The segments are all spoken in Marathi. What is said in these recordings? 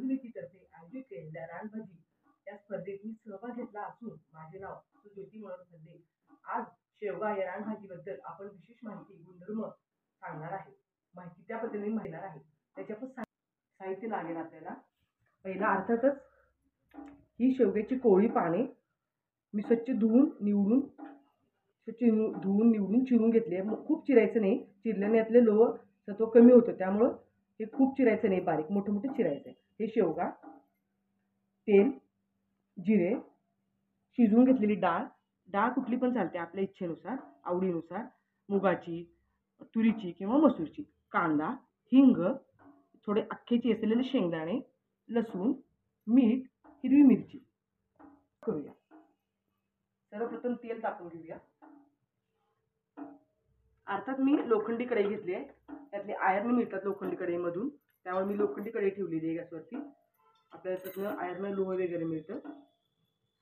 अभिनेतीतर्फे आयोजित केलेल्या रानभाजी या स्पर्धेत मी सहभाग घेतला असून माझे नाव ज्योती मनोहर खंदे. आज शेवगा या रानभाजीबद्दल आपण विशेष माहिती गुणधर्म सांगणार आहे. माहिती त्या पद्धतीने मांडणार आहे. त्याच्यापासून साहित्य लागेल आपल्याला. पहिला अर्थातच ही शेवग्याची कोवळी पाने मी स्वच्छ धुवून निवडून चिरून घेतली आहे. खूप चिरायचं नाही, चिरल्याने यातले लोह सत्व कमी होतं, त्यामुळं हे खूप चिरायचं नाही, बारीक मोठं मोठं चिरायचं आहे. हे शेवगा, तेल, जिरे, शिजवून घेतलेली डाळ कुठली पण चालते आपल्या इच्छेनुसार, आवडीनुसार, मुगाची, तुरीची किंवा मसूरची, कांदा, हिंग, थोडे अख्खेची असलेले शेंगदाणे, लसूण, मीठ, हिरवी मिरची. करूया. सर्वप्रथम तेल तापवून घेऊया. अर्थात मी लोखंडी कढई घेतली आहे. त्यातले आयर्न मिळतात लोखंडी कढईमधून, त्यामुळे मी लोखंडी कढई ठेवलेली आहे गॅसवरती. आपल्याला त्यातनं आयर्न लोह वगैरे मिळतं.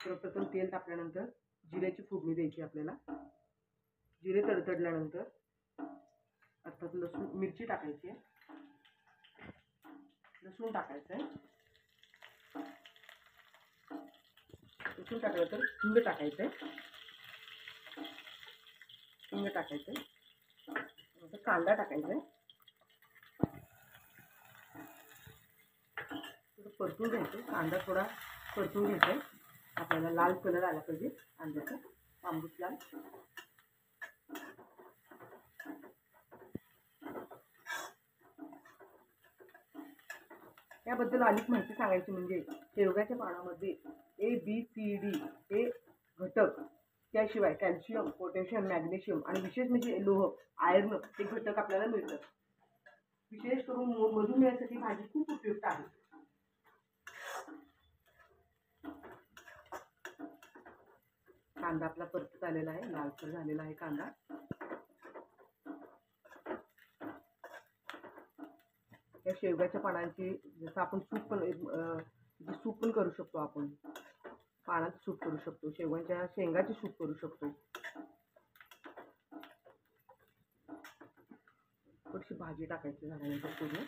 सर्वप्रथम तेल तापल्यानंतर जिऱ्याची फोडणी द्यायची आपल्याला. जिरे तडतडल्यानंतर अर्थात मिरची टाकायची आहे, लसूण टाकायचं आहे. लसूण टाकल्यानंतर हिंग टाकायचं आहे. नंतर कांदा टाकायचा आहे. परतून घ्यायचं. कांदा थोडा परतून घ्यायचा आहे. आपल्याला लाल कलर आला पाहिजे कांद्याचा, तांबूस लाल. याबद्दल अधिक माहिती सांगायची म्हणजे शेवग्याच्या पानामध्ये ABCD हे घटक, त्याशिवाय कॅल्शियम, पोटॅशियम, मॅग्नेशियम आणि विशेष म्हणजे लोह, आयर्न हे घटक आपल्याला मिळतात. विशेष करून मधुमेहासाठी भाजी खूप उपयुक्त आहे. कांदा आपला परतत आलेला आहे, लालसर झालेला आहे कांदा. या शेवग्याच्या पानांची जसं आपण सूप पण करू शकतो. आपण पानाचं सूप करू शकतो, शेवग्याच्या शेंगाचे सूप करू शकतो. थोडीशी भाजी टाकायची झाल्यानंतर पूर्ण.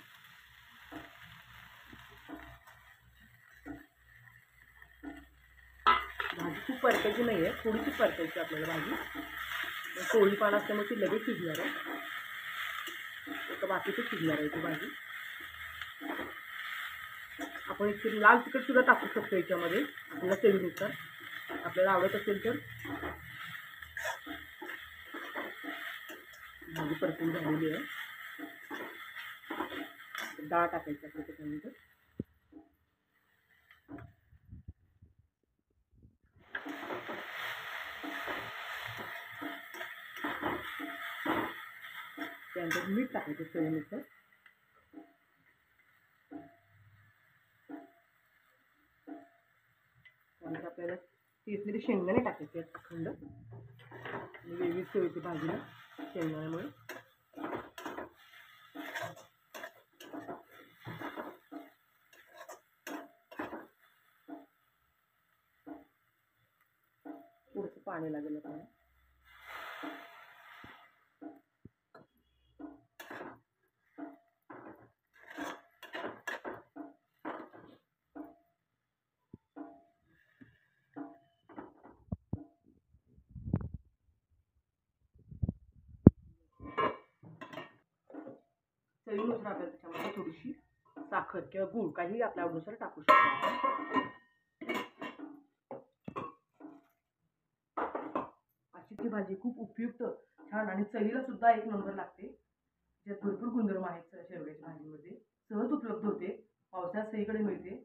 भाजी खूप परतायची नाही आहे, थोडीशी परतायची आपल्याला भाजी. कोवळी पान असल्यामुळे ती लगेच शिजणार आहे, एका बाकीचं शिजणार आहे ती भाजी. आपण एक लाल तिखट सुद्धा टाकू शकतो याच्यामध्ये, आपल्याला चवीनुसार. आपल्याला आवडत असेल तर. भाजी परतून झालेली आहे. डाळ टाकायची आपल्या त्याच्यानंतर. त्यानंतर मीठ टाकायचं चवीनुसार. त्यानंतर आपल्याला किसलेले शेंगदाणे टाकायचे अखंड. वेगळीच चव येते भाजीला शेंगदाण्यामुळे. थोडंसं पाणी लागेल आपल्याला. चवीनुसार आपल्याला त्याच्यामध्ये थोडीशी साखर किंवा गूळ काही आपल्या आवडीनुसार टाकू शकतो. अशी भाजी खूप उपयुक्त, छान आणि चवीला सुद्धा एक नंबर लागते. ज्यात भरपूर गुणधर्म आहेत शेवग्याच्या भाजीमध्ये. सहज उपलब्ध होते, पावसाळ्यात सगळीकडे मिळते.